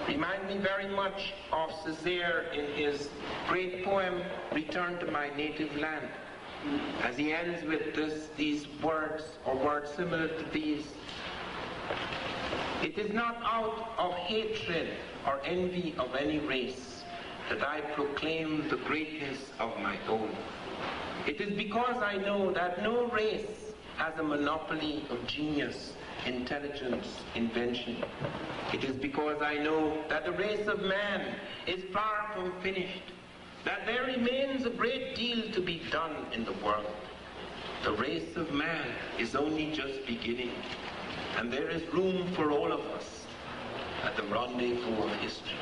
reminds me very much of Césaire in his great poem, Return to My Native Land, as he ends with these words, or words similar to these. It is not out of hatred or envy of any race that I proclaim the greatness of my own. It is because I know that no race has a monopoly of genius, intelligence, invention. It is because I know that the race of man is far from finished, that there remains a great deal to be done in the world. The race of man is only just beginning, and there is room for all of us at the rendezvous of history.